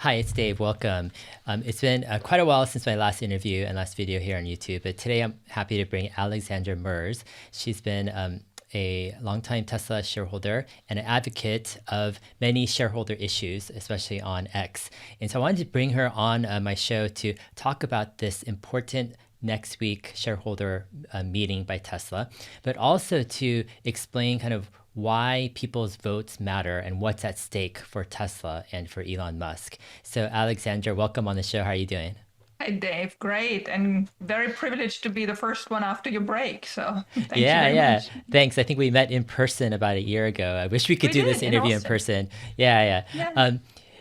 Hi, it's Dave. Welcome. It's been quite a while since my last interview and last video here on YouTube, but today I'm happy to bring Alexandra Merz. She's been a longtime Tesla shareholder and an advocate of many shareholder issues, especially on X. And so I wanted to bring her on my show to talk about this important next week shareholder meeting by Tesla, but also to explain kind of why people's votes matter and what's at stake for Tesla and for Elon Musk. So Alexandra, welcome on the show. How are you doing? Hi, Dave. Great. And very privileged to be the first one after your break. So thank you Yeah, very yeah. much. Thanks. I think we met in person about a year ago. I wish we could We do this did in interview in Austin. person. Yeah, yeah. Yeah.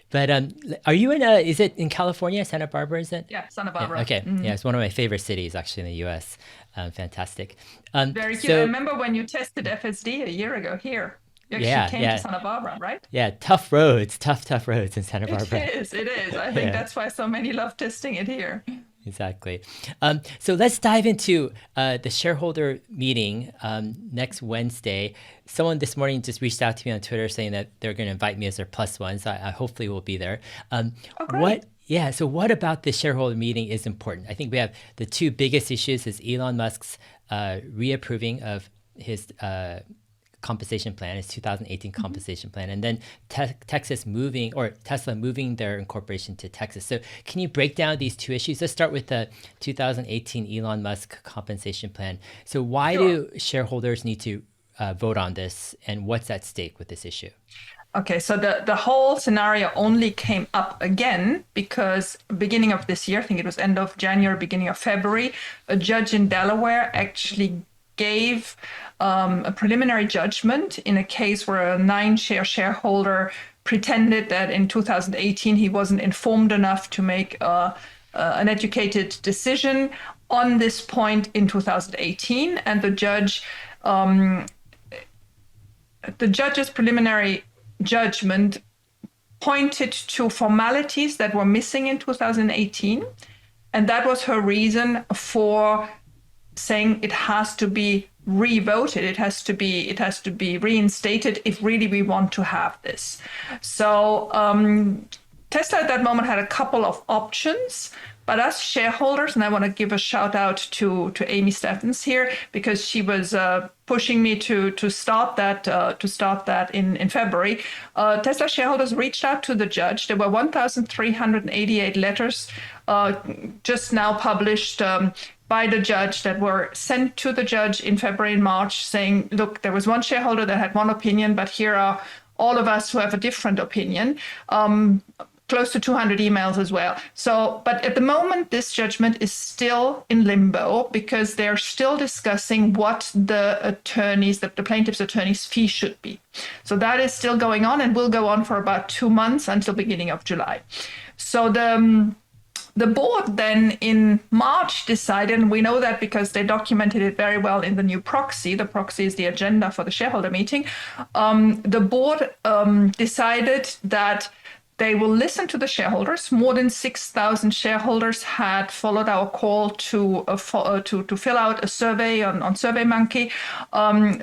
But are you in is it in California, Santa Barbara, is it? Yeah. Santa Yeah, Barbara. okay. Yeah, it's one of my favorite cities actually in the US. Fantastic. Very cute. I So remember when you tested FSD a year ago here. You actually yeah, came to yeah. Santa Barbara, right? Yeah, tough roads, tough roads in Santa It Barbara. is. It is. I think Yeah. that's why so many love testing it here. Exactly. So let's dive into the shareholder meeting next Wednesday. Someone this morning just reached out to me on Twitter saying that they're going to invite me as their plus one. So I hopefully will be there. Oh, great. So what about the shareholder meeting is important? I think we have the two biggest issues is Elon Musk's reapproving of his compensation plan, his 2018 compensation plan, and then Texas moving or Tesla moving their incorporation to Texas. So can you break down these two issues? Let's start with the 2018 Elon Musk compensation plan. So why Sure. do shareholders need to vote on this, and what's at stake with this issue? Okay, so the whole scenario only came up again because beginning of this year, I think it was end of January, beginning of February, a judge in Delaware actually gave a preliminary judgment in a case where a nine-share shareholder pretended that in 2018 he wasn't informed enough to make an educated decision on this point in 2018, and the judge's preliminary judgment pointed to formalities that were missing in 2018, and that was her reason for saying it has to be revoted. It has to be reinstated if really we want to have this. So Tesla at that moment had a couple of options, but as shareholders, and I want to give a shout out to Amy Steffens here because she was pushing me to start that in February. Tesla shareholders reached out to the judge. There were 1,388 letters just now published. By the judge that were sent to the judge in February and March saying, look, there was one shareholder that had one opinion, but here are all of us who have a different opinion. Close to 200 emails as well. So, but at the moment, this judgment is still in limbo because they're still discussing what the plaintiff's attorney's fee should be. So that is still going on and will go on for about 2 months until beginning of July. So the board then in March decided, and we know that because they documented it very well in the new proxy. The proxy is the agenda for the shareholder meeting. The board decided that they will listen to the shareholders. More than 6,000 shareholders had followed our call to fill out a survey on SurveyMonkey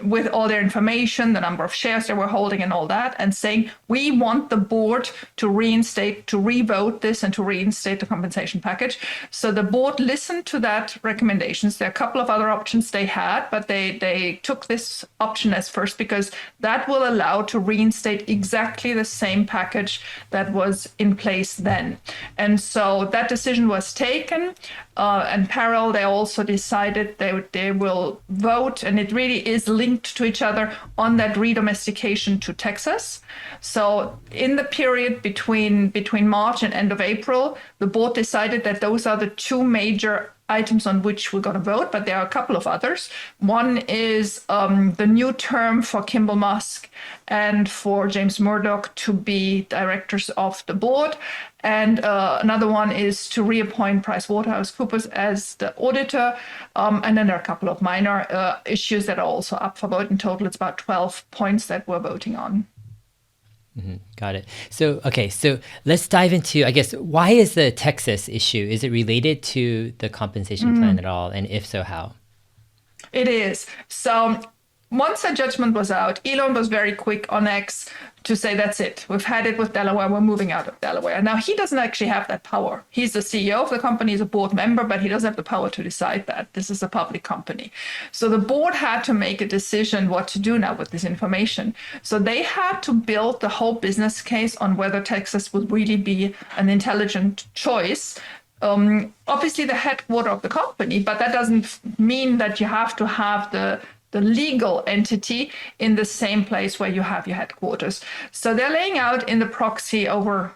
with all their information, the number of shares they were holding, and all that, and saying we want the board to revote this, and to reinstate the compensation package. So the board listened to that recommendations. There are a couple of other options they had, but they took this option as first because that will allow to reinstate exactly the same package that was in place then. And so that decision was taken. And parallel, they also decided they will vote, and it really is linked to each other on that redomestication to Texas. So in the period between March and end of April, the board decided that those are the two major items on which we're going to vote, but there are a couple of others. One is the new term for Kimball Musk and for James Murdoch to be directors of the board. And another one is to reappoint PricewaterhouseCoopers as the auditor. And then there are a couple of minor issues that are also up for vote. In total, it's about 12 points that we're voting on. Got it. So, okay, so let's dive into, I guess, why is the Texas issue? Is it related to the compensation plan at all? And if so, how? It is. So once that judgment was out, Elon was very quick on X to say, that's it. We've had it with Delaware. We're moving out of Delaware. Now, he doesn't actually have that power. He's the CEO of the company, he's a board member, but he doesn't have the power to decide that. This is a public company. So the board had to make a decision what to do now with this information. So they had to build the whole business case on whether Texas would really be an intelligent choice. Obviously, the headquarters of the company, but that doesn't mean that you have to have the legal entity in the same place where you have your headquarters. So they're laying out in the proxy over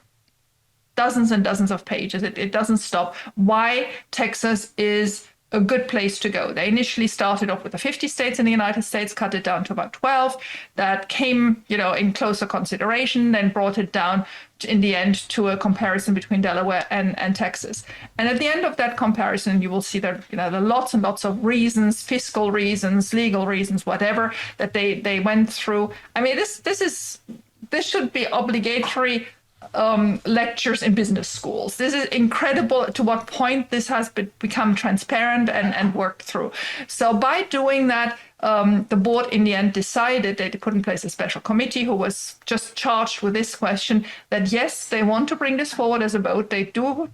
dozens and dozens of pages. It doesn't stop why Texas is a good place to go. They initially started off with the 50 states in the United States, cut it down to about 12. That came, in closer consideration, then brought it down in the end to a comparison between Delaware and Texas. And at the end of that comparison, you will see that there are lots and lots of reasons, fiscal reasons, legal reasons, whatever, that they went through. I mean, this should be obligatory lectures in business schools. This is incredible to what point this has become transparent and worked through. So by doing that, the board in the end decided they put in place a special committee who was just charged with this question, that yes, they want to bring this forward as a vote. They do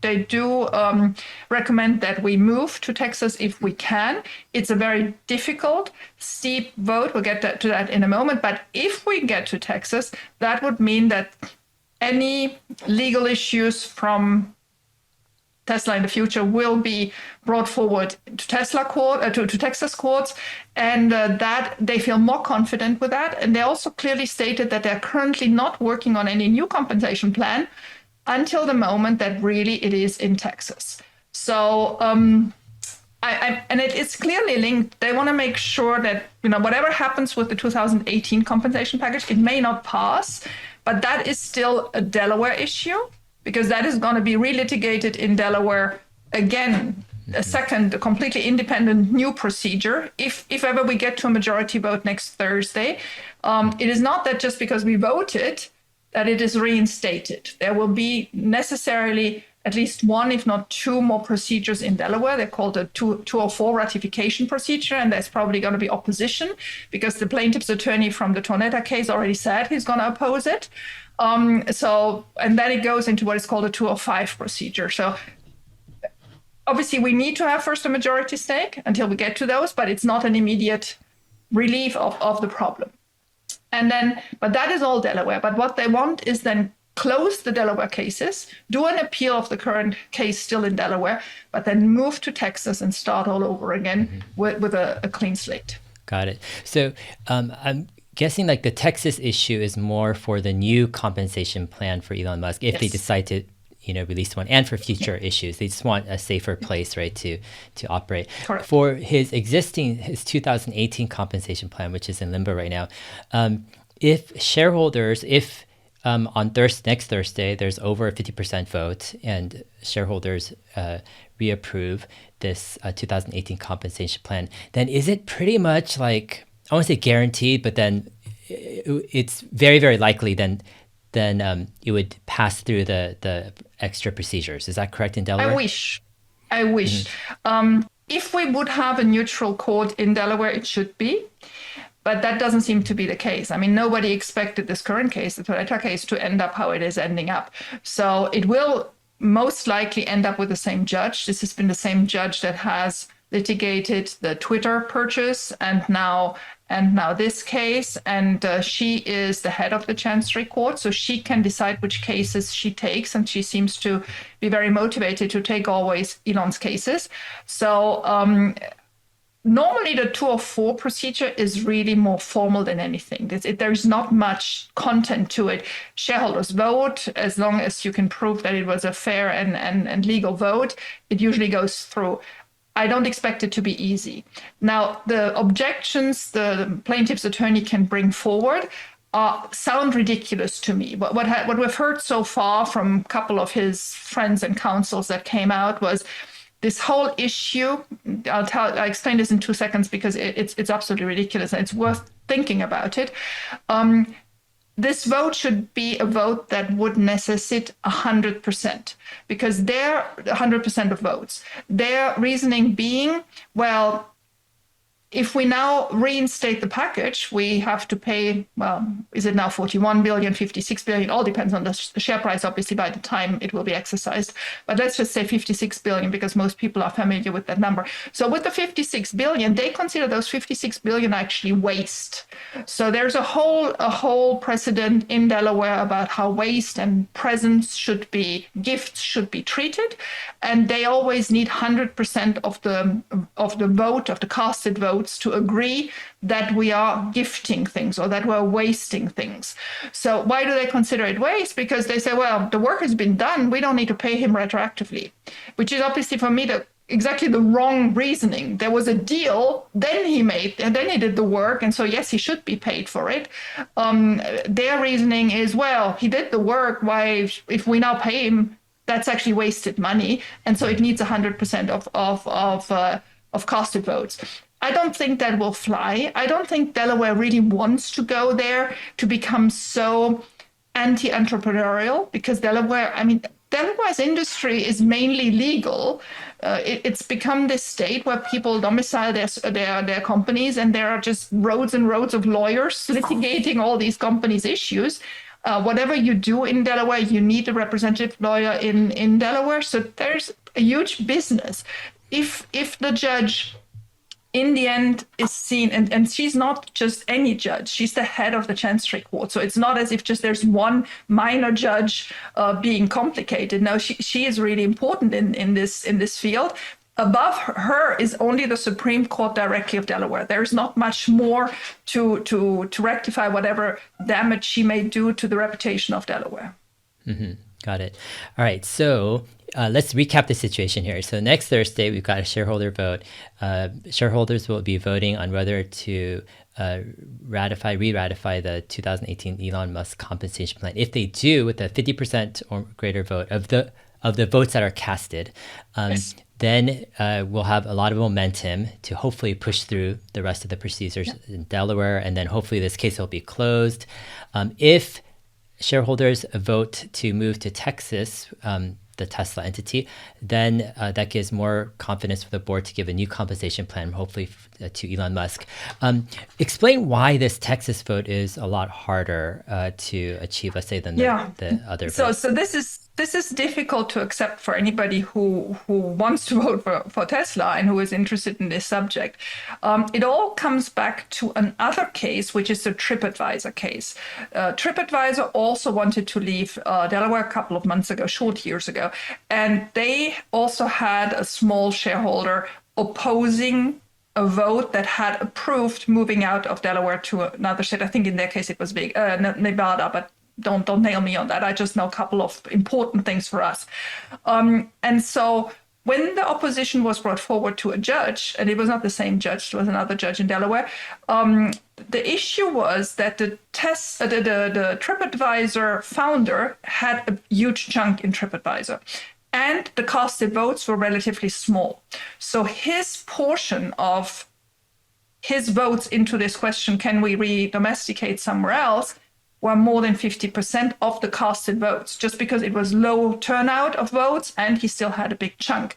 recommend that we move to Texas if we can. It's a very difficult, steep vote. We'll get to that in a moment. But if we get to Texas, that would mean that any legal issues from Tesla in the future will be brought forward to Texas courts, and that they feel more confident with that. And they also clearly stated that they're currently not working on any new compensation plan until the moment that really it is in Texas. So it's clearly linked. They want to make sure that whatever happens with the 2018 compensation package, it may not pass. But that is still a Delaware issue, because that is going to be relitigated in Delaware again, a completely independent new procedure. If ever we get to a majority vote next Thursday, it is not that just because we voted that it is reinstated. There will be necessarily at least one, if not two more procedures in Delaware. They're called a 204 ratification procedure, and there's probably going to be opposition because the plaintiff's attorney from the Tornetta case already said he's going to oppose it. And then it goes into what is called a 205 procedure. So obviously we need to have first a majority stake until we get to those, but it's not an immediate relief of the problem. But that is all Delaware. But what they want is then close the Delaware cases, do an appeal of the current case still in Delaware, but then move to Texas and start all over again with a clean slate. Got it. So I'm guessing like the Texas issue is more for the new compensation plan for Elon Musk if they decide to release one, and for future issues. They just want a safer place, right, to operate. Correct. For his 2018 compensation plan, which is in limbo right now, if shareholders, on next Thursday, there's over a 50% vote and shareholders reapprove this 2018 compensation plan, then is it pretty much like, I won't say guaranteed, but then it's very, very likely then it would pass through the extra procedures. Is that correct in Delaware? I wish. If we would have a neutral court in Delaware, it should be. But that doesn't seem to be the case. I mean, nobody expected this current case, the Toyota case, to end up how it is ending up. So it will most likely end up with the same judge. This has been the same judge that has litigated the Twitter purchase and now this case. And she is the head of the Chancery Court, so she can decide which cases she takes. And she seems to be very motivated to take always Elon's cases. So normally, the 204 procedure is really more formal than anything. There's not much content to it. Shareholders vote. As long as you can prove that it was a fair and legal vote, it usually goes through. I don't expect it to be easy. Now, the objections the plaintiff's attorney can bring forward sound ridiculous to me. What we've heard so far from a couple of his friends and counsels that came out was this whole issue. I'll explain this in 2 seconds because it's absolutely ridiculous and it's worth thinking about it. This vote should be a vote that would necessitate 100%, because they're 100% of votes. Their reasoning being, well, if we now reinstate the package, we have to pay, well, is it now 41 billion, 56 billion? All depends on the share price, obviously, by the time it will be exercised. But let's just say 56 billion, because most people are familiar with that number. So with the 56 billion, they consider those 56 billion actually waste. So there's a whole precedent in Delaware about how waste and presents should be, gifts should be treated. And they always need 100% of the vote, of the casted vote, to agree that we are gifting things or that we're wasting things. So why do they consider it waste? Because they say, well, the work has been done. We don't need to pay him retroactively, which is obviously for me exactly the wrong reasoning. There was a deal, then he did the work, and so yes, he should be paid for it. Their reasoning is, well, he did the work. Why, if we now pay him, that's actually wasted money, and so it needs 100% of casted votes. I don't think that will fly. I don't think Delaware really wants to go there to become so anti-entrepreneurial, because Delaware's industry is mainly legal. It's become this state where people domicile their companies, and there are just roads and roads of lawyers litigating all these companies' issues. Whatever you do in Delaware, you need a representative lawyer in Delaware. So there's a huge business. If the judge in the end is seen, and she's not just any judge, she's the head of the Chancery Court. So it's not as if just there's one minor judge being complicated. No, she is really important in this field. Above her is only the Supreme Court directly of Delaware. There's not much more to rectify whatever damage she may do to the reputation of Delaware. Mm-hmm. Got it. All right. So let's recap the situation here. So next Thursday, we've got a shareholder vote. Shareholders will be voting on whether to re-ratify the 2018 Elon Musk Compensation Plan. If they do, with a 50% or greater vote of the votes that are casted, yes, then we'll have a lot of momentum to hopefully push through the rest of the procedures in Delaware, and then hopefully this case will be closed. If shareholders vote to move to Texas, the Tesla entity, then that gives more confidence for the board to give a new compensation plan, hopefully to Elon Musk. Explain why this Texas vote is a lot harder to achieve, let's say, than the other votes. So this is difficult to accept for anybody who wants to vote for Tesla and who is interested in this subject. It all comes back to another case, which is the TripAdvisor case. TripAdvisor also wanted to leave Delaware a couple of months ago, short years ago, and they also had a small shareholder opposing a vote that had approved moving out of Delaware to another state. I think in their case it was Nevada, but don't nail me on that. I just know a couple of important things for us. And so when the opposition was brought forward to a judge, and it was not the same judge, it was another judge in Delaware, the issue was that the TripAdvisor founder had a huge chunk in TripAdvisor, and the casted votes were relatively small. So his portion of his votes into this question, can we re-domesticate somewhere else, were more than 50% of the casted votes, just because it was low turnout of votes and he still had a big chunk.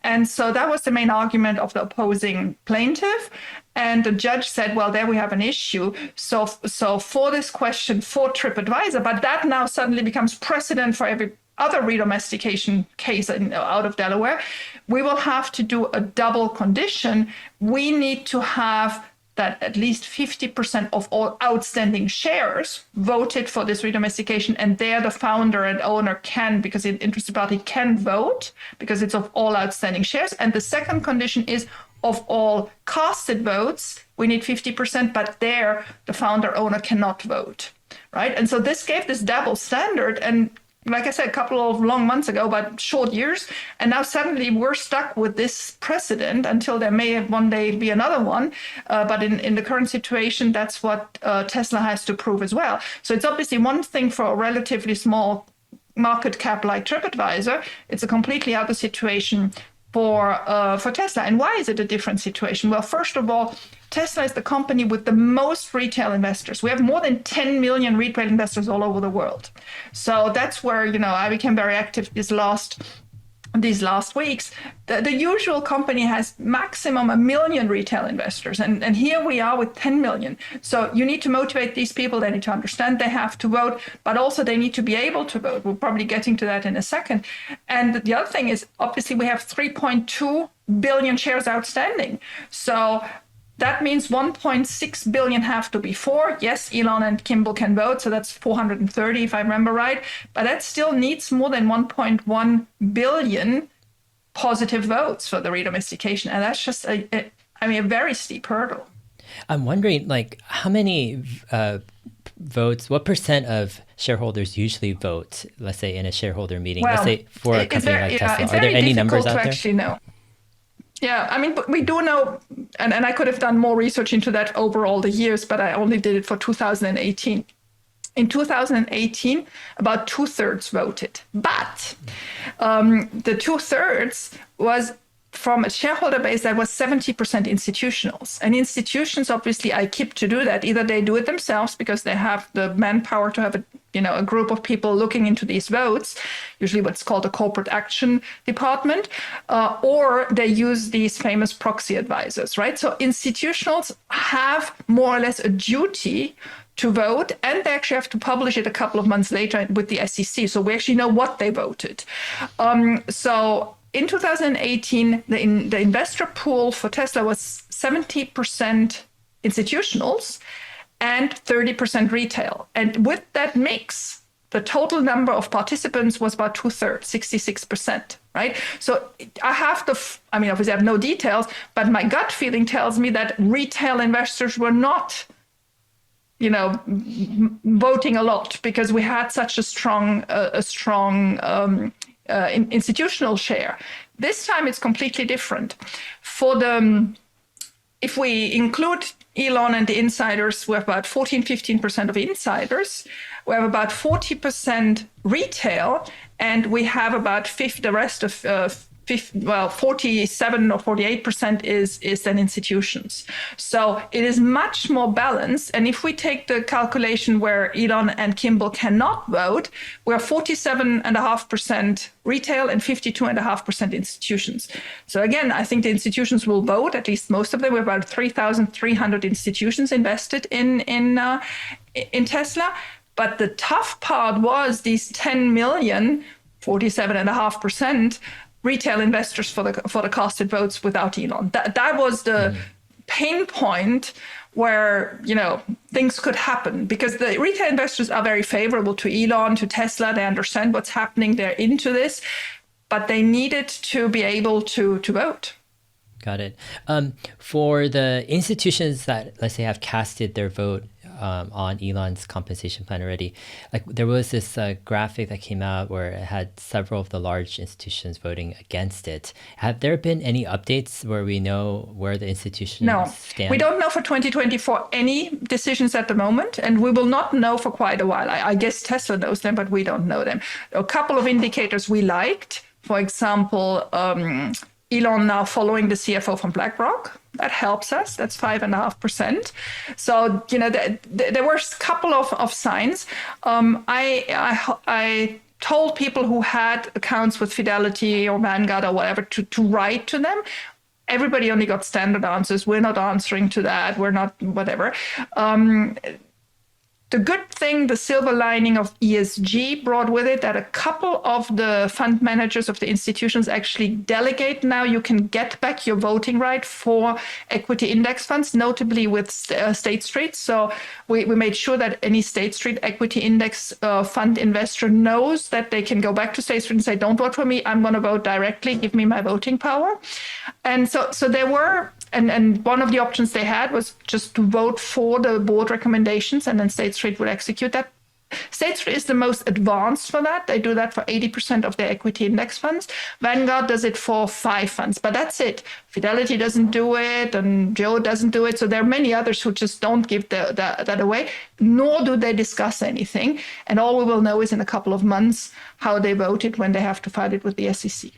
And so that was the main argument of the opposing plaintiff. And the judge said, well, there we have an issue. So for this question for TripAdvisor, but that now suddenly becomes precedent for every other redomestication case out of Delaware, we will have to do a double condition. We need to have that at least 50% of all outstanding shares voted for this redomestication, and there the founder and owner can, because the interested party can vote, because it's of all outstanding shares. And the second condition is of all casted votes, we need 50%, but there the founder owner cannot vote, right? And so this gave this double standard, and like I said, a couple of long months ago, but short years. And now suddenly we're stuck with this precedent until there may one day be another one. But in the current situation, that's what Tesla has to prove as well. So it's obviously one thing for a relatively small market cap like TripAdvisor. It's a completely other situation for Tesla. And why is it a different situation? Well, first of all, Tesla is the company with the most retail investors. We have more than 10 million retail investors all over the world. So that's where, I became very active this last these last weeks, the usual company has maximum 1 million retail investors. And here we are with 10 million. So you need to motivate these people. They need to understand they have to vote, but also they need to be able to vote. We're probably getting to that in a second. And the other thing is, obviously, we have 3.2 billion shares outstanding. So that means 1.6 billion have to be for. Yes, Elon and Kimball can vote, so that's 430 if I remember right. But that still needs more than 1.1 billion positive votes for the redomestication, and that's just a very steep hurdle. I'm wondering, like, how many votes, what percent of shareholders usually vote, let's say in a shareholder meeting, let's say for a company like Tesla? Are there any numbers out there? Actually know. Yeah, I mean, we do know, and I could have done more research into that over all the years, but I only did it for 2018. In 2018, about 2/3 voted. But the 2/3 was from a shareholder base that was 70% institutionals. And institutions, obviously, I keep to do that. Either they do it themselves because they have the manpower to have a group of people looking into these votes, usually what's called a corporate action department, or they use these famous proxy advisors, right? So institutionals have more or less a duty to vote, and they actually have to publish it a couple of months later with the SEC. So we actually know what they voted. So in 2018, the investor pool for Tesla was 70% institutionals and 30% retail. And with that mix, the total number of participants was about 2/3, 66%, right? So obviously I have no details, but my gut feeling tells me that retail investors were not voting a lot because we had such a strong institutional share. This time it's completely different. If we include Elon and the insiders, we have about 14-15% of insiders. We have about 40% retail, and we have about 47 or 48% is then institutions. So it is much more balanced. And if we take the calculation where Elon and Kimball cannot vote, we're 47.5% retail and 52.5% institutions. So again, I think the institutions will vote, at least most of them. We're about 3,300 institutions invested in Tesla. But the tough part was these 10 million, 47.5%, retail investors for the casted votes without Elon. That was the pain point where things could happen, because the retail investors are very favorable to Elon, to Tesla. They understand what's happening. They're into this, but they needed to be able to vote. Got it. For the institutions that, let's say, have casted their vote on Elon's compensation plan already, like there was this graphic that came out where it had several of the large institutions voting against it. Have there been any updates where we know where the institutions stand? We don't know for 2024 any decisions at the moment, and we will not know for quite a while. I guess Tesla knows them, but we don't know them. A couple of indicators we liked, for example, Elon now following the CFO from BlackRock. That helps us. That's 5.5%. So, there were a couple of signs. I told people who had accounts with Fidelity or Vanguard or whatever to write to them. Everybody only got standard answers. We're not answering to that. We're not whatever. The good thing, the silver lining of ESG brought with it that a couple of the fund managers of the institutions actually delegate now. You can get back your voting right for equity index funds, notably with State Street. So we made sure that any State Street equity index fund investor knows that they can go back to State Street and say, don't vote for me. I'm going to vote directly. Give me my voting power. And so there were, and one of the options they had was just to vote for the board recommendations, and then State Street would execute that. State Street is the most advanced for that. They do that for 80% of their equity index funds. Vanguard does it for 5 funds, but that's it. Fidelity doesn't do it, and Joe doesn't do it. So there are many others who just don't give that away, nor do they discuss anything. And all we will know is in a couple of months how they voted when they have to file it with the SEC.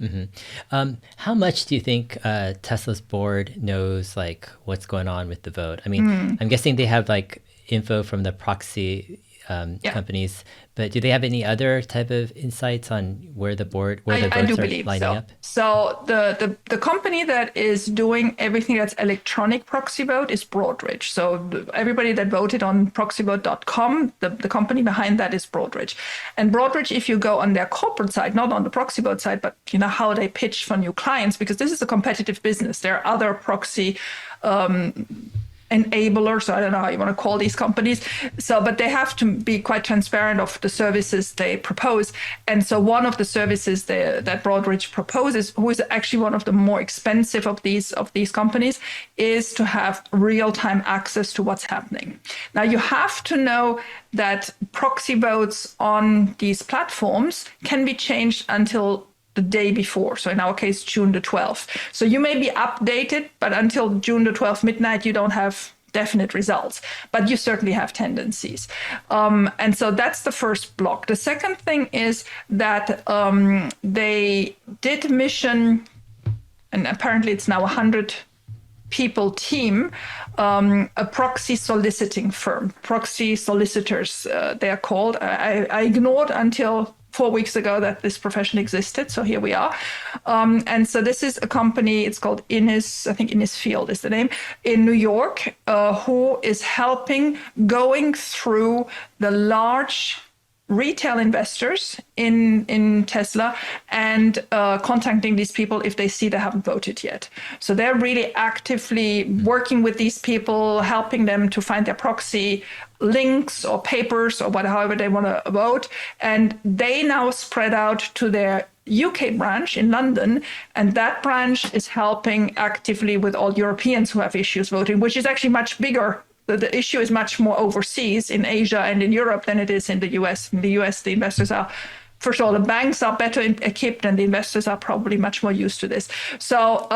Mm-hmm. How much do you think Tesla's board knows, like, what's going on with the vote? I mean, I'm guessing they have like info from the proxy companies. But do they have any other type of insights on where the I do votes are believe lining so. up? So the company that is doing everything that's electronic proxy vote is Broadridge. So everybody that voted on proxyvote.com, the company behind that is Broadridge. And Broadridge, if you go on their corporate side, not on the proxy vote side, but you know how they pitch for new clients, because this is a competitive business. There are other proxy enablers, so I don't know how you want to call these companies. So, but they have to be quite transparent of the services they propose. And so one of the services that Broadridge proposes, who is actually one of the more expensive of these companies, is to have real-time access to what's happening. Now, you have to know that proxy votes on these platforms can be changed until the day before. So in our case, June the 12th. So you may be updated, but until June the 12th midnight, you don't have definite results, but you certainly have tendencies. And so that's the first block. The second thing is that they did mission, and apparently it's now 100 people team, a proxy soliciting firm, proxy solicitors, they are called. I ignored until 4 weeks ago that this profession existed. So here we are. And so this is a company, it's called Innis, I think Innisfield is the name, in New York, who is helping going through the large retail investors in Tesla and contacting these people if they see they haven't voted yet. So they're really actively working with these people, helping them to find their proxy links or papers or however they want to vote. And they now spread out to their UK branch in London, and that branch is helping actively with all Europeans who have issues voting, which is actually much bigger. The issue is much more overseas in Asia and in Europe than it is in the US. In the US, the investors are, first of all, the banks are better equipped and the investors are probably much more used to this. So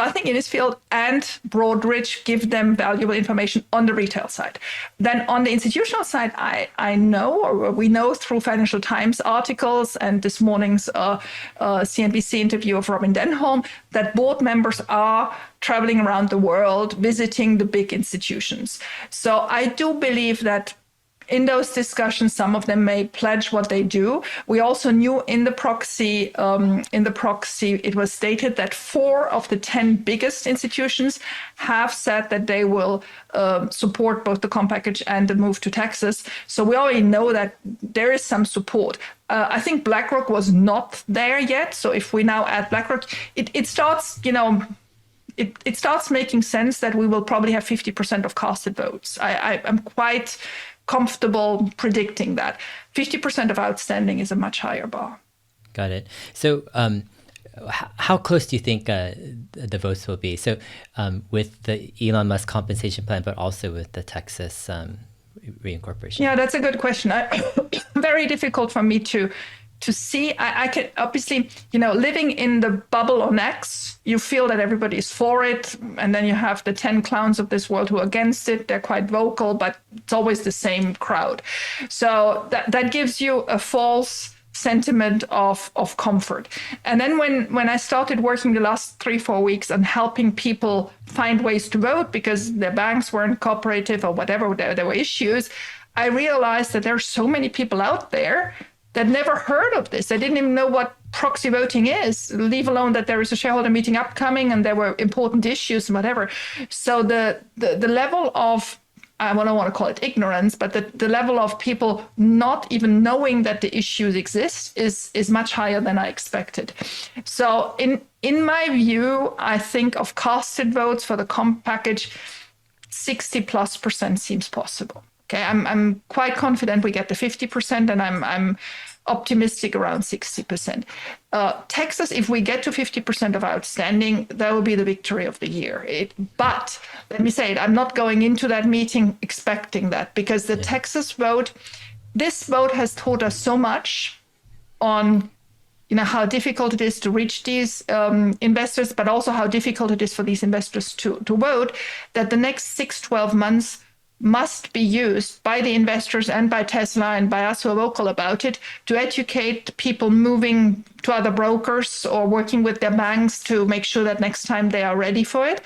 I think Innisfield and Broadridge give them valuable information on the retail side. Then on the institutional side, I know, or we know through Financial Times articles and this morning's CNBC interview of Robin Denholm, that board members are traveling around the world, visiting the big institutions. So I do believe that in those discussions, some of them may pledge what they do. We also knew in the proxy, it was stated that 4 of the 10 biggest institutions have said that they will support both the comp package and the move to Texas. So we already know that there is some support. I think BlackRock was not there yet. So if we now add BlackRock, it starts, it starts making sense that we will probably have 50% of casted votes. I'm quite comfortable predicting that 50% of outstanding is a much higher bar. Got it. So how close do you think the votes will be? So with the Elon Musk Compensation Plan, but also with the Texas reincorporation? Yeah, that's a good question. Very difficult for me to see. I can obviously, living in the bubble on X, you feel that everybody is for it. And then you have the 10 clowns of this world who are against it. They're quite vocal, but it's always the same crowd. So that gives you a false sentiment of comfort. And then when I started working the last 3-4 weeks on helping people find ways to vote because their banks weren't cooperative or whatever, there were issues, I realized that there are so many people out there that never heard of this. They didn't even know what proxy voting is, leave alone that there is a shareholder meeting upcoming and there were important issues and whatever. So the level of, I don't want to call it ignorance, but the level of people not even knowing that the issues exist is much higher than I expected. So in my view, I think of casted votes for the comp package, 60+% seems possible. Okay, I'm quite confident we get the 50%, and I'm optimistic around 60%. Texas, if we get to 50% of outstanding, that will be the victory of the year. But let me say it, I'm not going into that meeting expecting that, because the Texas vote, this vote has taught us so much on how difficult it is to reach these investors, but also how difficult it is for these investors to vote, that the next 6-12 months must be used by the investors and by Tesla and by us who are vocal about it to educate people moving to other brokers or working with their banks to make sure that next time they are ready for it.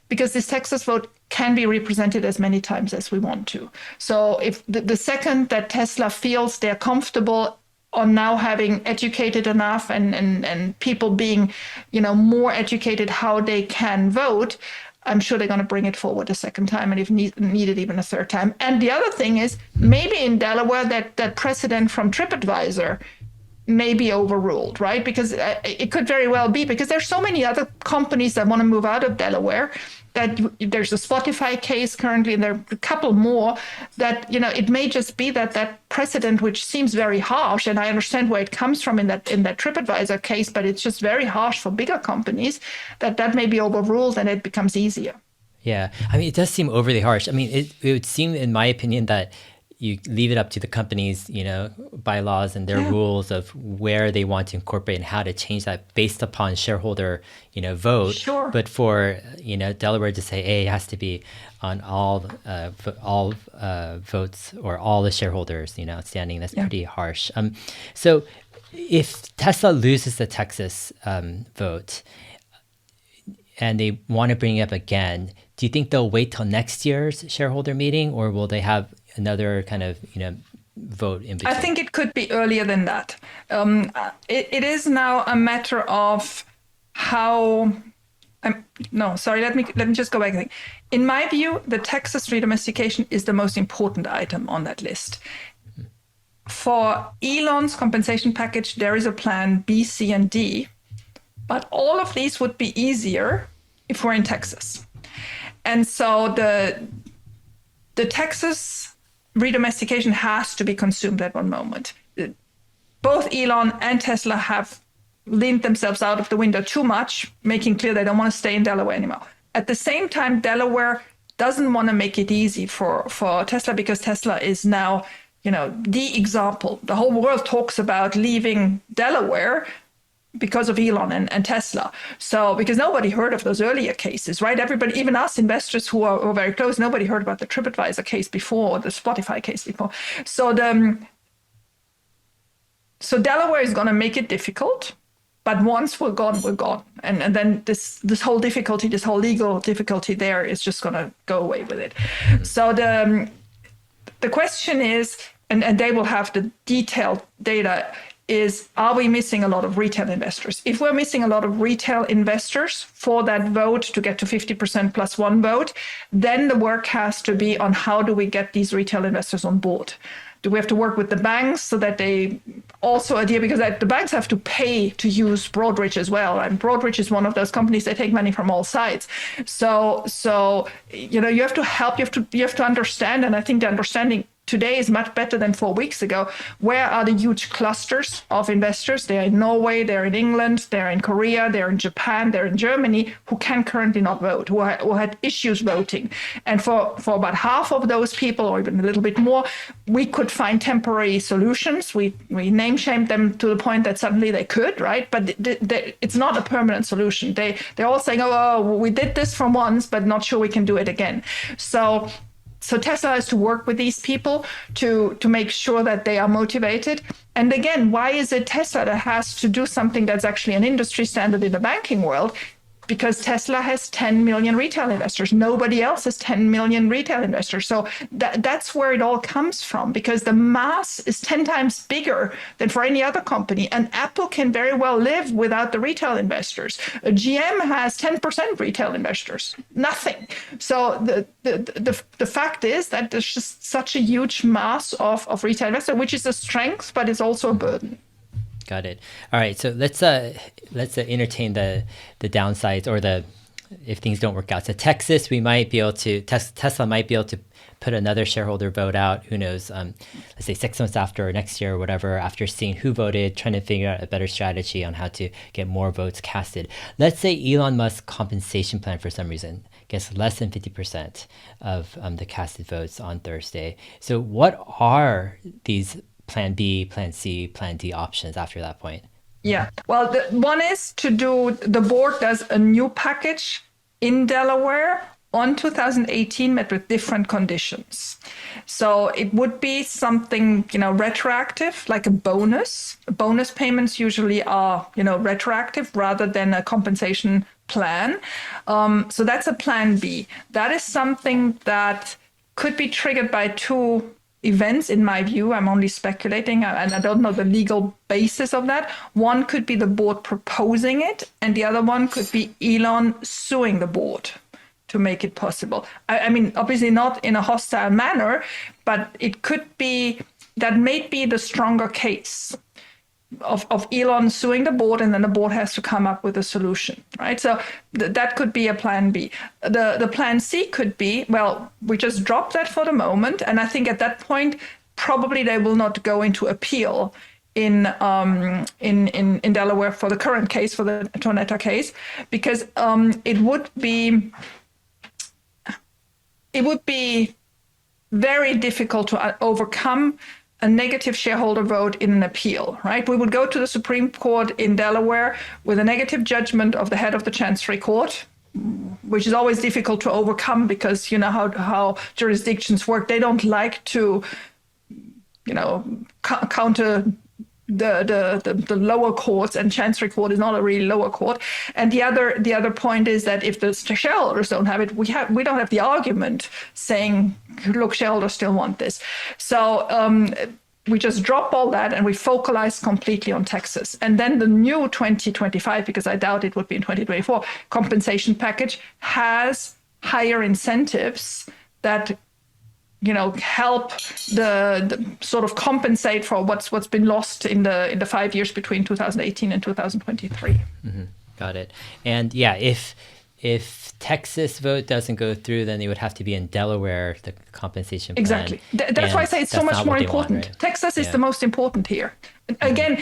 Because this Texas vote can be represented as many times as we want to. So if the second that Tesla feels they're comfortable on now having educated enough and people being, more educated how they can vote, I'm sure they're going to bring it forward a second time, and if needed, even a third time. And the other thing is, maybe in Delaware, that precedent from TripAdvisor may be overruled, right? Because it could very well be, because there's so many other companies that want to move out of Delaware, that there's a Spotify case currently, and there are a couple more that, it may just be that precedent, which seems very harsh, and I understand where it comes from in that TripAdvisor case, but it's just very harsh for bigger companies, that may be overruled and it becomes easier. Yeah. I mean, it does seem overly harsh. I mean, it would seem, in my opinion, that you leave it up to the companies, bylaws and their rules of where they want to incorporate and how to change that based upon shareholder, vote. Sure. But for, Delaware to say, hey, it has to be on all votes or all the shareholders, outstanding, that's pretty harsh. So if Tesla loses the Texas vote and they want to bring it up again, do you think they'll wait till next year's shareholder meeting, or will they have another kind of, vote in between? I think it could be earlier than that. It is now a matter of how. Let me just go back. In my view, the Texas redomestication is the most important item on that list. For Elon's compensation package, there is a plan B, C, and D, but all of these would be easier if we're in Texas. And so the Texas redomestication has to be consumed at one moment. Both Elon and Tesla have leaned themselves out of the window too much, making clear they don't want to stay in Delaware anymore. At the same time, Delaware doesn't want to make it easy for Tesla, because Tesla is now, the example. The whole world talks about leaving Delaware because of Elon and Tesla. So, because nobody heard of those earlier cases, right? Everybody, even us investors who are very close, nobody heard about the TripAdvisor case before, or the Spotify case before. So Delaware is going to make it difficult, but once we're gone, we're gone. And then this whole difficulty, this whole legal difficulty there is just going to go away with it. So the question is, and they will have the detailed data, is, are we missing a lot of retail investors? If we're missing a lot of retail investors for that vote to get to 50% plus one vote, then the work has to be on how do we get these retail investors on board? Do we have to work with the banks so that they also adhere, because the banks have to pay to use Broadridge as well. And Broadridge is one of those companies that take money from all sides. So you have to help, you have to understand, and I think the understanding today is much better than 4 weeks ago. Where are the huge clusters of investors? They're in Norway, they're in England, they're in Korea, they're in Japan, they're in Germany, who can currently not vote, who had issues voting. And for about half of those people, or even a little bit more, we could find temporary solutions. We name shamed them to the point that suddenly they could, right? But it's not a permanent solution. They're all saying, oh, we did this for once, but not sure we can do it again. So Tesla has to work with these people to make sure that they are motivated. And again, why is it Tesla that has to do something that's actually an industry standard in the banking world? Because Tesla has 10 million retail investors. Nobody else has 10 million retail investors. So that's where it all comes from, because the mass is 10 times bigger than for any other company. And Apple can very well live without the retail investors. GM has 10% retail investors, nothing. So the fact is that there's just such a huge mass of retail investors, which is a strength, but it's also a burden. Got it. All right. So let's entertain the downsides, or if things don't work out. So Texas, we might be able to, Tesla might be able to put another shareholder vote out. Who knows? Let's say 6 months after, or next year, or whatever, after seeing who voted, trying to figure out a better strategy on how to get more votes casted. Let's say Elon Musk compensation plan, for some reason, gets less than 50% of the casted votes on Thursday. So what are these Plan B, Plan C, Plan D options after that point? Yeah. Well, one is the board does a new package in Delaware on 2018, met with different conditions. So it would be something, retroactive, like a bonus. Bonus payments usually are, retroactive rather than a compensation plan. So that's a plan B. That is something that could be triggered by two events, in my view. I'm only speculating, and I don't know the legal basis of that. One could be the board proposing it, and the other one could be Elon suing the board to make it possible. I mean, obviously not in a hostile manner, but it could be, that may be the stronger case of Elon suing the board, and then the board has to come up with a solution, right? So that could be a plan B. The plan C could be, well, we just drop that for the moment, and I think at that point probably they will not go into appeal in Delaware for the current case, for the Tornetta case, because it would be very difficult to overcome a negative shareholder vote in an appeal, right? We would go to the Supreme Court in Delaware with a negative judgment of the head of the Chancery Court, which is always difficult to overcome because you know how jurisdictions work. They don't like to, counter the lower courts, and Chancery Court is not a really lower court. And the other point is that if the shareholders don't have it, we don't have the argument saying, look, shareholders still want this. So we just drop all that and we focalize completely on Texas. And then the new 2025, because I doubt it would be in 2024, compensation package has higher incentives that help the sort of compensate for what's been lost in the 5 years between 2018 and 2023. Mm-hmm. Got it. And yeah, if Texas vote doesn't go through, then it would have to be in Delaware, the compensation plan. Exactly. That's why I say it's so much more important. Want, right? Texas is the most important here. Again,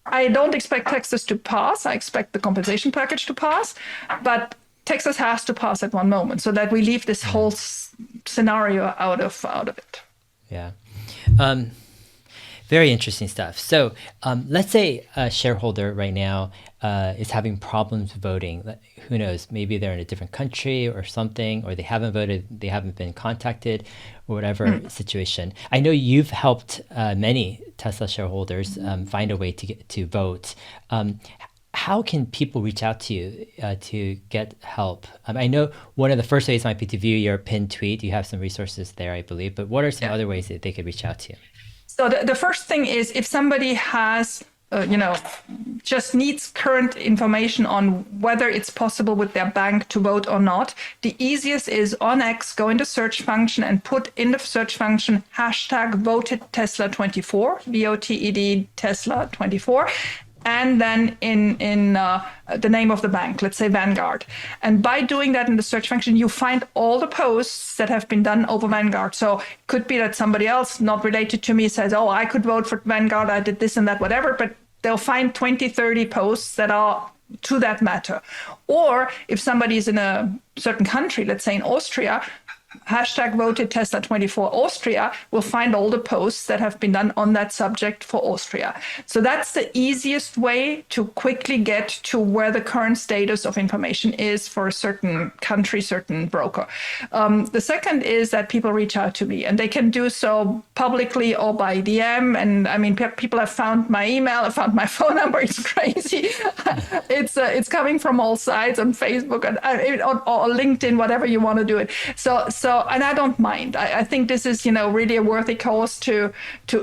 I don't expect Texas to pass. I expect the compensation package to pass, but Texas has to pass at one moment so that we leave this whole scenario out of it. Yeah. Very interesting stuff. So let's say a shareholder right now is having problems voting. Who knows? Maybe they're in a different country or something, or they haven't voted, they haven't been contacted, or whatever situation. I know you've helped many Tesla shareholders find a way to vote. How can people reach out to you to get help? I know one of the first ways might be to view your pinned tweet. You have some resources there, I believe. But what are some other ways that they could reach out to you? So the first thing is, if somebody has, just needs current information on whether it's possible with their bank to vote or not, the easiest is on X, go into search function and put in the search function #VotedTesla24, VOTED Tesla 24. And then in the name of the bank, let's say Vanguard. And by doing that in the search function, you find all the posts that have been done over Vanguard. So it could be that somebody else not related to me says, oh, I could vote for Vanguard, I did this and that, whatever, but they'll find 20, 30 posts that are to that matter. Or if somebody is in a certain country, let's say in Austria, #VotedTesla24 Austria will find all the posts that have been done on that subject for Austria. So that's the easiest way to quickly get to where the current status of information is for a certain country, certain broker. The second is that people reach out to me, and they can do so publicly or by DM. And I mean, people have found my email, have found my phone number. It's crazy. It's coming from all sides on Facebook or LinkedIn, whatever you want to do it. So, and I don't mind. I think this is, really a worthy cause to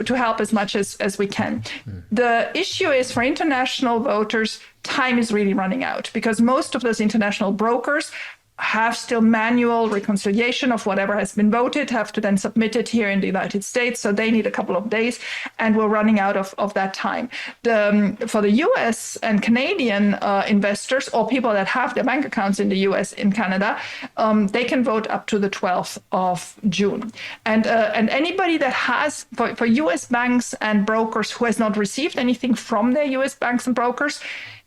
help as much as we can. The issue is, for international voters, time is really running out, because most of those international brokers have still manual reconciliation of whatever has been voted, have to then submit it here in the United States. So they need a couple of days, and we're running out of that time. For the US and Canadian investors, or people that have their bank accounts in the US, in Canada, they can vote up to the 12th of June. And anybody that has, for US banks and brokers who has not received anything from their US banks and brokers,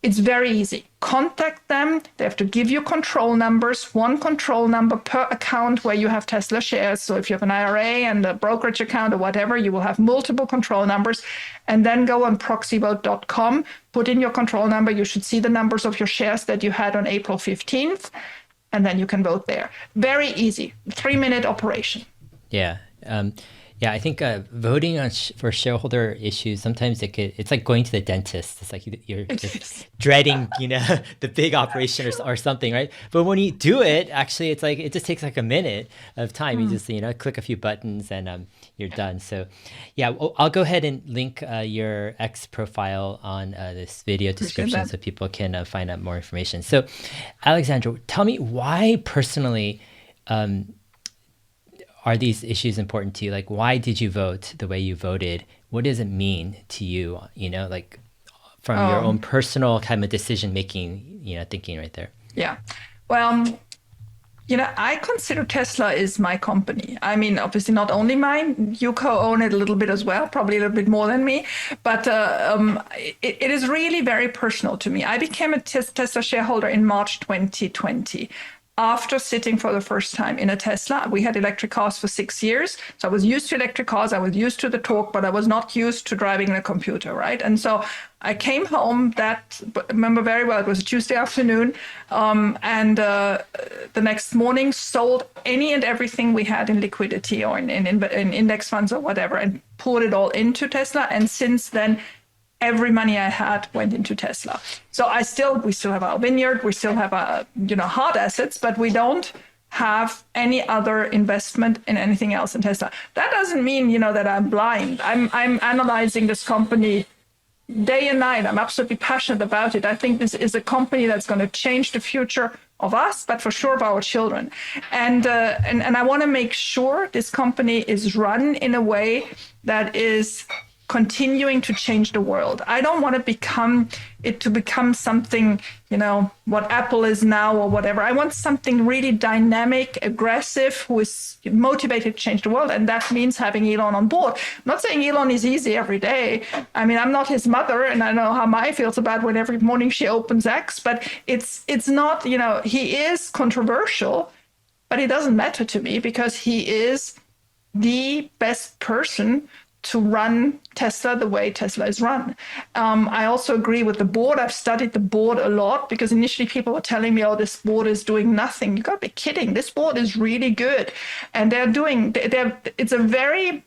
it's very easy. Contact them. They have to give you control numbers, one control number per account where you have Tesla shares. So if you have an IRA and a brokerage account or whatever, you will have multiple control numbers. And then go on proxyvote.com, put in your control number. You should see the numbers of your shares that you had on April 15th. And then you can vote there. Very easy. 3-minute operation. Yeah. Yeah, I think voting on for shareholder issues sometimes it's like going to the dentist. It's like you're It just is. dreading, the big operation or something, right? But when you do it, actually, it's like it just takes like a minute of time. You just click a few buttons and you're done. So, yeah, I'll go ahead and link your X profile on this video Appreciate description that. so people can find out more information. So, Alexandra, tell me why personally are these issues important to you? Like, why did you vote the way you voted? What does it mean to you? Like from your own Um, personal kind of decision making, thinking right there. yeah. Well, I consider Tesla is my company. I mean, obviously not only mine. You co-own it a little bit as well, probably a little bit more than me. But it is really very personal to me. I became a Tesla shareholder in March 2020. After sitting for the first time in a Tesla. We had electric cars for 6 years. So I was used to electric cars. I was used to the torque, but I was not used to driving a computer, right? And so I came home I remember very well, it was a Tuesday afternoon. And the next morning sold any and everything we had in liquidity or in index funds or whatever and poured it all into Tesla. And since then, every money I had went into Tesla. So we still have our vineyard, we still have our, hard assets, but we don't have any other investment in anything else in Tesla. That doesn't mean, that I'm blind. I'm analyzing this company day and night. I'm absolutely passionate about it. I think this is a company that's going to change the future of us, but for sure of our children. And I want to make sure this company is run in a way that is continuing to change the world. I don't want to become something, what Apple is now or whatever. I want something really dynamic, aggressive, who is motivated to change the world. And that means having Elon on board. I'm not saying Elon is easy every day. I mean, I'm not his mother, and I know how Mai feels about when every morning she opens X, but it's not, he is controversial, but it doesn't matter to me because he is the best person to run Tesla the way Tesla is run. I also agree with the board. I've studied the board a lot because initially people were telling me, oh, this board is doing nothing. You got to be kidding. This board is really good. And it's a very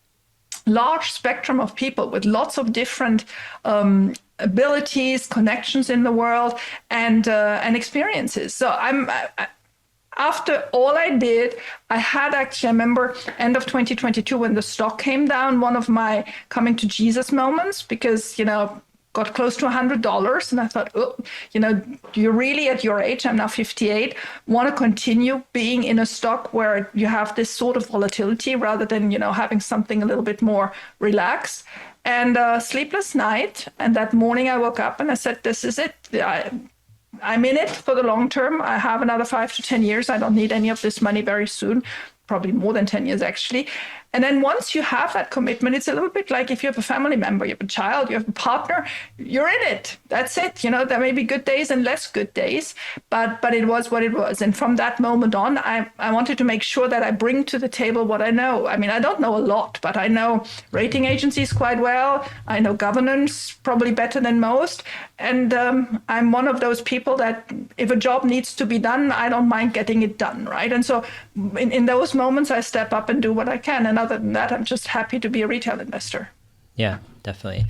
large spectrum of people with lots of different abilities, connections in the world, and experiences. So after all I did, I remember end of 2022 when the stock came down, one of my coming to Jesus moments because, got close to $100. And I thought, oh, you're really at your age, I'm now 58, want to continue being in a stock where you have this sort of volatility rather than, having something a little bit more relaxed. And sleepless night. And that morning I woke up and I said, this is it. I'm in it for the long term. I have another 5 to 10 years. I don't need any of this money very soon, probably more than 10 years actually. And then once you have that commitment, it's a little bit like if you have a family member, you have a child, you have a partner, you're in it. That's it. There may be good days and less good days, but it was what it was. And from that moment on, I wanted to make sure that I bring to the table what I know. I mean, I don't know a lot, but I know rating agencies quite well. I know governance probably better than most. And I'm one of those people that if a job needs to be done, I don't mind getting it done, right? And so in those moments, I step up and do what I can. And other than that, I'm just happy to be a retail investor. Yeah, definitely.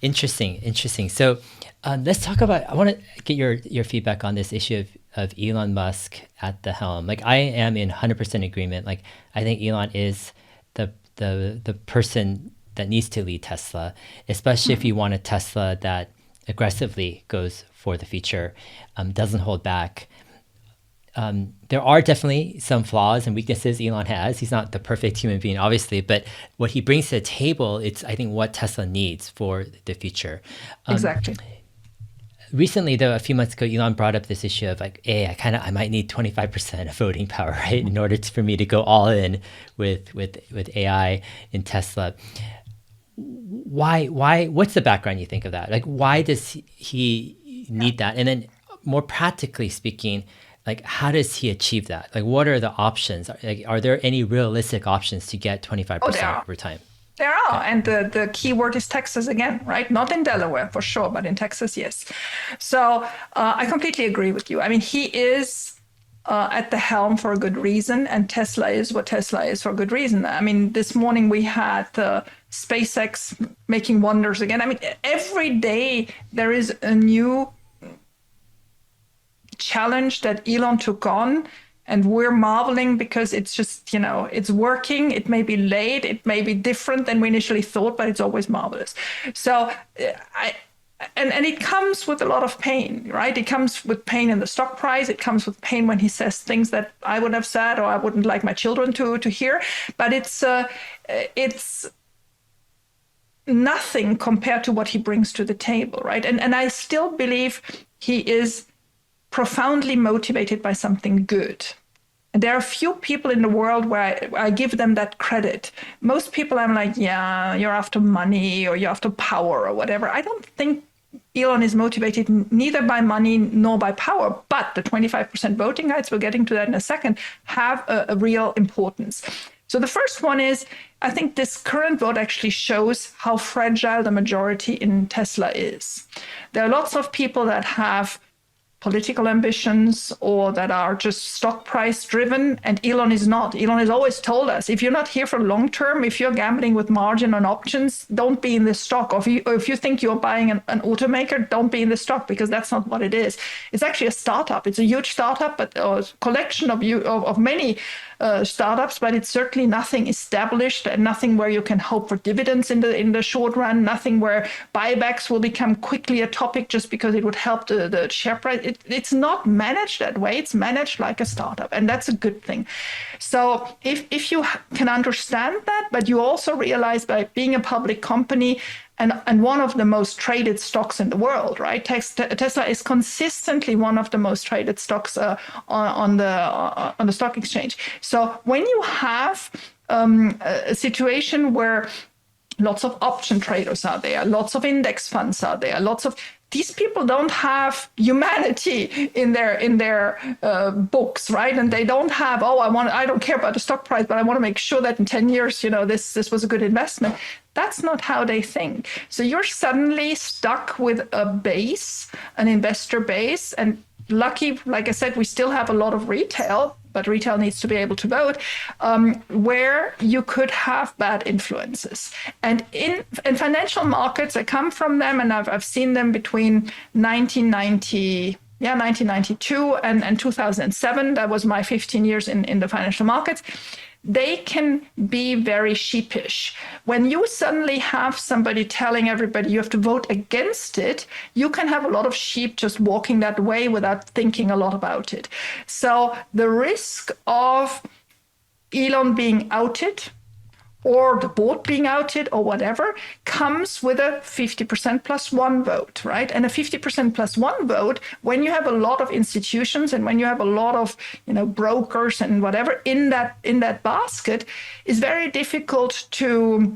Interesting. So let's talk about, I want to get your feedback on this issue of Elon Musk at the helm. Like I am in 100% agreement. Like I think Elon is the person that needs to lead Tesla, especially if you want a Tesla that aggressively goes for the future, doesn't hold back. There are definitely some flaws and weaknesses Elon has. He's not the perfect human being, obviously, but what he brings to the table, it's, I think, what Tesla needs for the future. Exactly. Recently, though, a few months ago, Elon brought up this issue of like, hey, I might need 25% of voting power, right, in order for me to go all in with AI in Tesla. Why? What's the background you think of that? Like, why does he need that? And then more practically speaking, like, how does he achieve that? Like, what are the options? Like, are there any realistic options to get 25% over time? There are. And the key word is Texas again, right? Not in Delaware for sure, but in Texas, yes. So I completely agree with you. I mean, he is at the helm for a good reason, and Tesla is what Tesla is for a good reason. I mean, this morning we had SpaceX making wonders again. I mean, every day there is a new challenge that Elon took on, and we're marveling because it's just, it's working. It may be late, it may be different than we initially thought, but it's always marvelous. So and it comes with a lot of pain, right? It comes with pain in the stock price. It comes with pain when he says things that I would have said or I wouldn't like my children to hear. But it's nothing compared to what he brings to the table, right? And I still believe he is profoundly motivated by something good. And there are few people in the world where I give them that credit. Most people, I'm like, yeah, you're after money or you're after power or whatever. I don't think Elon is motivated neither by money nor by power, but the 25% voting rights, we're getting to that in a second, have a real importance. So the first one is, I think this current vote actually shows how fragile the majority in Tesla is. There are lots of people that have political ambitions or that are just stock price driven, and Elon is not. Elon has always told us, if you're not here for long term, if you're gambling with margin on options, don't be in this stock. Or if you think you're buying an automaker, don't be in the stock, because that's not what it is. It's actually a startup. It's a huge startup, but a collection of many startups, but it's certainly nothing established and nothing where you can hope for dividends in the short run, nothing where buybacks will become quickly a topic just because it would help the share price. It's not managed that way. It's managed like a startup, and that's a good thing. So if you can understand that, but you also realize by being a public company and one of the most traded stocks in the world, right? Tesla is consistently one of the most traded stocks on the stock exchange. So when you have a situation where lots of option traders are there, lots of index funds are there, these people don't have humanity in their books, right? And they don't have, I don't care about the stock price, but I want to make sure that in 10 years, this was a good investment. That's not how they think. So you're suddenly stuck with a base, an investor base, and lucky, like I said, we still have a lot of retail, but retail needs to be able to vote, where you could have bad influences. And in financial markets, I come from them, and I've seen them between 1992 and 2007. That was my 15 years in the financial markets. They can be very sheepish. When you suddenly have somebody telling everybody you have to vote against it, you can have a lot of sheep just walking that way without thinking a lot about it. So the risk of Elon being outed or the board being outed or whatever comes with a 50% plus one vote, right? And a 50% plus one vote, when you have a lot of institutions and when you have a lot of brokers and whatever in that basket, is very difficult to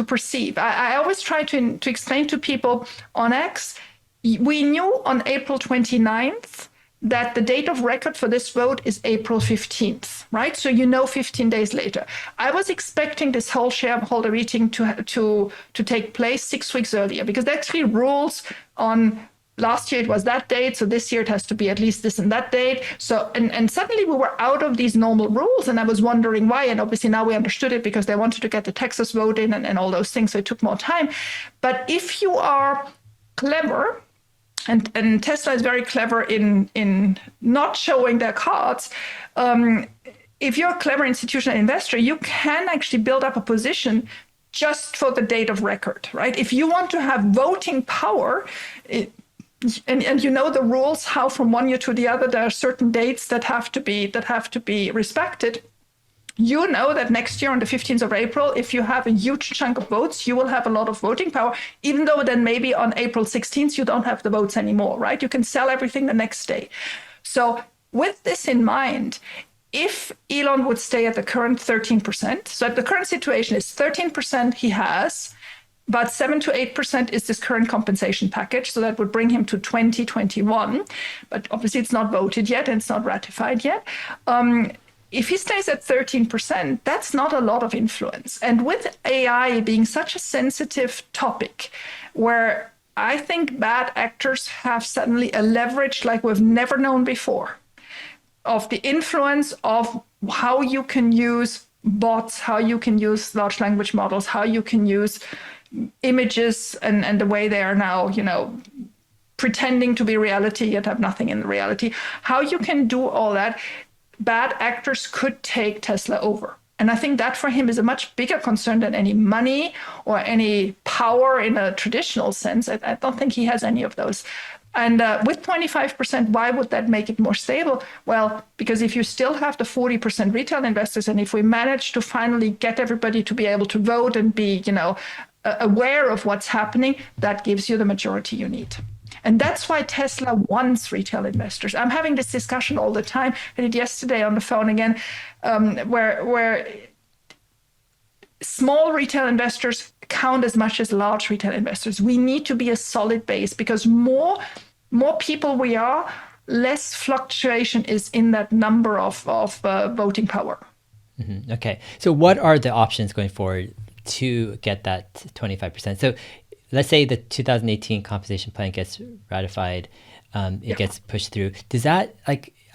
perceive. I always try to explain to people on X, we knew on April 29th that the date of record for this vote is April 15th, right? So 15 days later. I was expecting this whole shareholder meeting to take place 6 weeks earlier, because there actually rules on last year it was that date, so this year it has to be at least this and that date. So and suddenly we were out of these normal rules, and I was wondering why. And obviously now we understood it, because they wanted to get the Texas vote in and all those things, so it took more time. But if you are clever, and Tesla is very clever in not showing their cards. If you're a clever institutional investor, you can actually build up a position just for the date of record, right? If you want to have voting power, and you know the rules, how from one year to the other there are certain dates that have to be respected. You know that next year on the 15th of April, if you have a huge chunk of votes, you will have a lot of voting power, even though then maybe on April 16th, you don't have the votes anymore, right? You can sell everything the next day. So with this in mind, if Elon would stay at the current 13%, so the current situation is 13% he has, about 7 to 8% is this current compensation package. So that would bring him to 2021. But obviously it's not voted yet and it's not ratified yet. If he stays at 13%, that's not a lot of influence. And with AI being such a sensitive topic, where I think bad actors have suddenly a leverage like we've never known before. the influence of how you can use bots, how you can use large language models, how you can use images, and the way they are now, pretending to be reality yet have nothing in reality. How you can do all that, bad actors could take Tesla over. And I think that for him is a much bigger concern than any money or any power in a traditional sense. I don't think he has any of those. And with 25%, why would that make it more stable? Well, because if you still have the 40% retail investors, and if we manage to finally get everybody to be able to vote and be, aware of what's happening, that gives you the majority you need. And that's why Tesla wants retail investors. I'm having this discussion all the time. I did yesterday on the phone again, where small retail investors count as much as large retail investors. We need to be a solid base, because more people we are, less fluctuation is in that number of voting power. Mm-hmm. Okay. So what are the options going forward to get that 25%? So let's say the 2018 compensation plan gets ratified, it gets pushed through. Does that,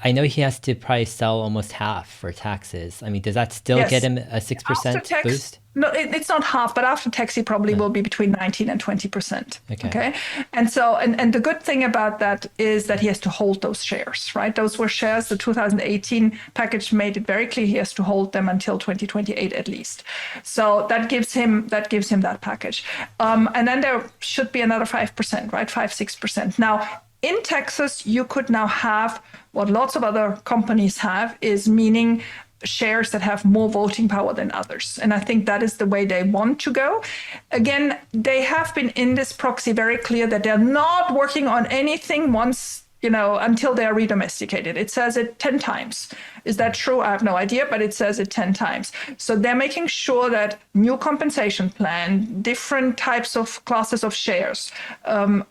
I know he has to probably sell almost half for taxes. I mean, does that still get him a 6% boost? No, it's not half, but after tax, he probably will be between 19 and 20%. Okay. And so, and the good thing about that is that he has to hold those shares, right? Those were shares. The 2018 package made it very clear he has to hold them until 2028 at least. So that gives him that package. And then there should be another 5%, right? 5-6%. Now, in Texas, you could now have what lots of other companies have, is meaning shares that have more voting power than others. And I think that is the way they want to go. Again, they have been in this proxy very clear that they're not working on anything once, until they're redomesticated. It says it 10 times. Is that true? I have no idea, but it says it 10 times. So they're making sure that new compensation plan, different types of classes of shares,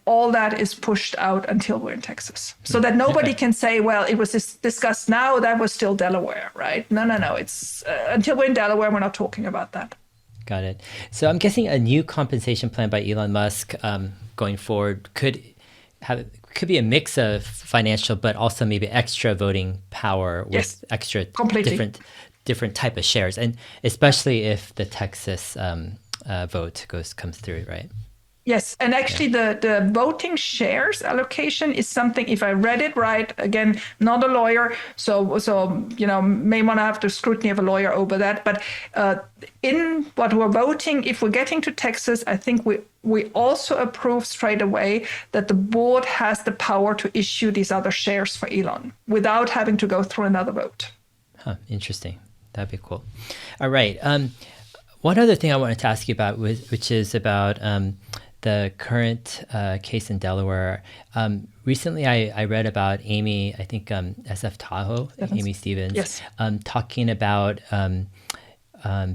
all that is pushed out until we're in Texas. So that nobody can say, well, it was discussed now, that was still Delaware, right? No. It's until we're in Delaware, we're not talking about that. Got it. So I'm guessing a new compensation plan by Elon Musk going forward could be a mix of financial, but also maybe extra voting power with extra different type of shares, and especially if the Texas vote comes through, right? Yes, and actually the voting shares allocation is something, if I read it right, again, not a lawyer, so may want to have the scrutiny of a lawyer over that, but in what we're voting, if we're getting to Texas, I think we also approve straight away that the board has the power to issue these other shares for Elon without having to go through another vote. Huh, interesting. That'd be cool. All right. One other thing I wanted to ask you about, which is about the current case in Delaware. Recently, I read about Amy, I think SF Tahoe, Amy Stevens, talking about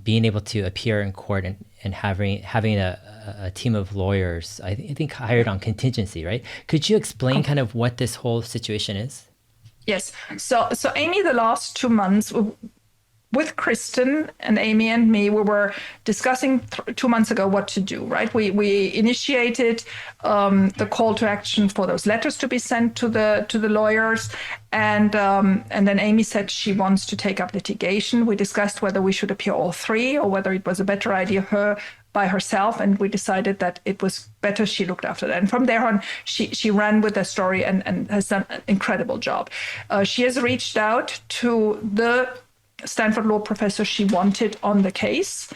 being able to appear in court and having a team of lawyers, I think hired on contingency, right? Could you explain kind of what this whole situation is? Yes. So Amy, the last 2 months, with Kristen and Amy and me, we were discussing 2 months ago what to do, right? We initiated the call to action for those letters to be sent to the lawyers. And then Amy said she wants to take up litigation. We discussed whether we should appear all three or whether it was a better idea her by herself. And we decided that it was better she looked after that. And from there on, she ran with the story and has done an incredible job. She has reached out to the Stanford law professor she wanted on the case,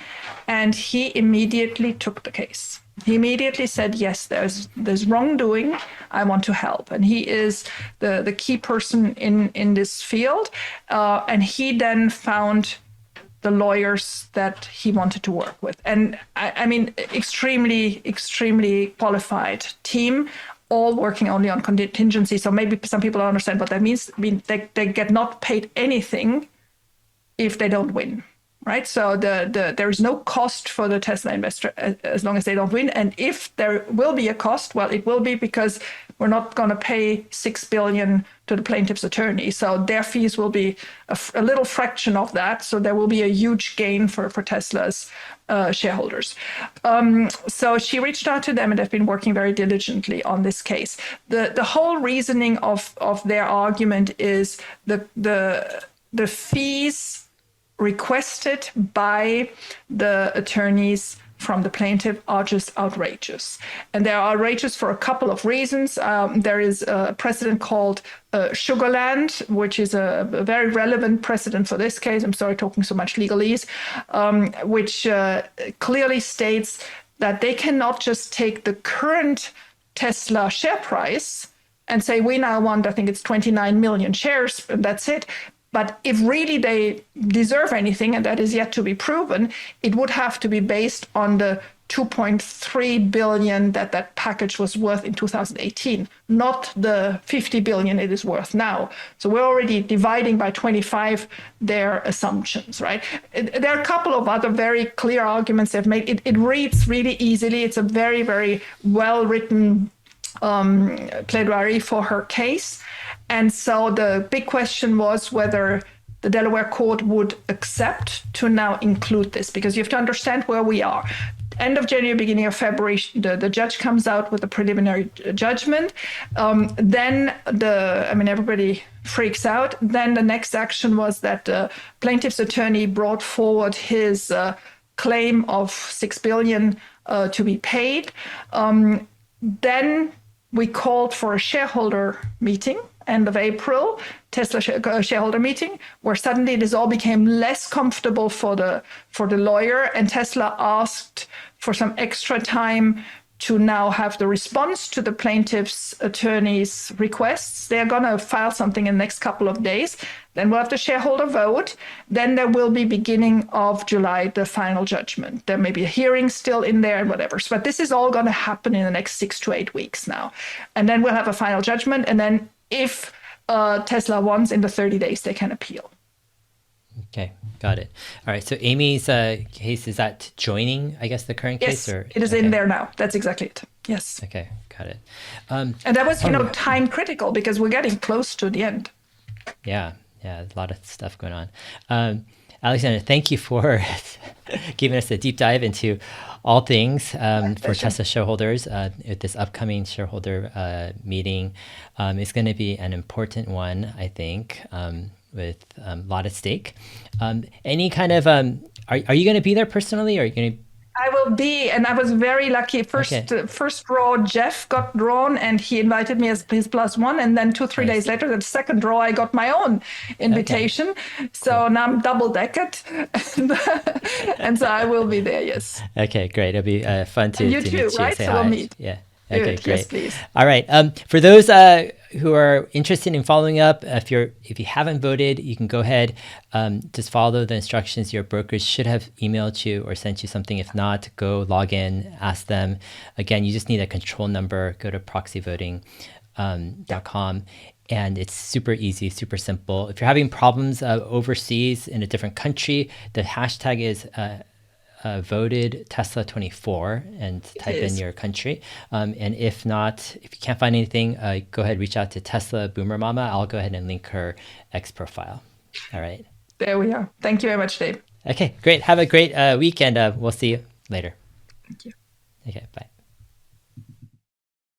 and he immediately took the case. He immediately said, yes, there's wrongdoing, I want to help. And he is the key person in this field. And he then found the lawyers that he wanted to work with. And I mean, extremely, extremely qualified team, all working only on contingency. So maybe some people don't understand what that means. I mean, they get not paid anything if they don't win. right? So there is no cost for the Tesla investor as long as they don't win. And if there will be a cost, well, it will be because we're not going to pay $6 billion to the plaintiff's attorney. So their fees will be a little fraction of that. So there will be a huge gain for Tesla's shareholders. So she reached out to them, and they've been working very diligently on this case. The whole reasoning of their argument is the fees requested by the attorneys from the plaintiff are just outrageous. And they are outrageous for a couple of reasons. There is a precedent called Sugarland, which is a very relevant precedent for this case. I'm sorry, talking so much legalese, which clearly states that they cannot just take the current Tesla share price and say, we now want, I think it's 29 million shares, and that's it. But if really they deserve anything, and that is yet to be proven, it would have to be based on the 2.3 billion that package was worth in 2018, not the 50 billion it is worth now. So we're already dividing by 25 their assumptions, right? There are a couple of other very clear arguments they've made. It reads really easily. It's a very, very well-written plenary for her case. And so the big question was whether the Delaware court would accept to now include this, because you have to understand where we are. End of January, beginning of February, the judge comes out with a preliminary judgment. Then everybody freaks out. Then the next action was that the plaintiff's attorney brought forward his claim of $6 billion to be paid. Then we called for a shareholder meeting, end of April, Tesla shareholder meeting, where suddenly this all became less comfortable for the lawyer, and Tesla asked for some extra time to now have the response to the plaintiff's attorney's requests. They're going to file something in the next couple of days. Then we'll have the shareholder vote. Then there will be beginning of July, the final judgment. There may be a hearing still in there and whatever. But this is all going to happen in the next 6 to 8 weeks now. And then we'll have a final judgment. And then if Tesla wants in the 30 days, they can appeal. Okay, got it. All right. So Amy's case, is that joining, I guess, the current case? Yes, or it is in there now. That's exactly it. Yes. Okay, got it. And that was, time critical because we're getting close to the end. Yeah, a lot of stuff going on. Alexandra, thank you for giving us a deep dive into all things for Tesla shareholders at this upcoming shareholder meeting. It's going to be an important one, I think, with a lot at stake. Any kind of, are you going to be there personally, or are you going to? I will be, and I was very lucky. First draw, Jeff got drawn, and he invited me as his plus one. And then 2-3 days later, the second draw, I got my own invitation. Okay. So now I'm double-decked, and so I will be there. Yes. Okay, great. It'll be fun to you too, right? Say so hi. We'll meet. Yeah. Okay, Good. great. Yes, please. All right. For those who are interested in following up, if you haven't voted, you can go ahead, just follow the instructions. Your brokers should have emailed you or sent you something. If not, go log in, ask them. Again, you just need a control number. Go to proxyvoting.com. And it's super easy, super simple. If you're having problems overseas in a different country, the hashtag is voted Tesla 24 and type in your country. And if not, if you can't find anything, go ahead, reach out to Tesla Boomer Mama. I'll go ahead and link her X profile. All right. There we are. Thank you very much, Dave. Okay, great. Have a great week, and we'll see you later. Thank you. Okay, bye.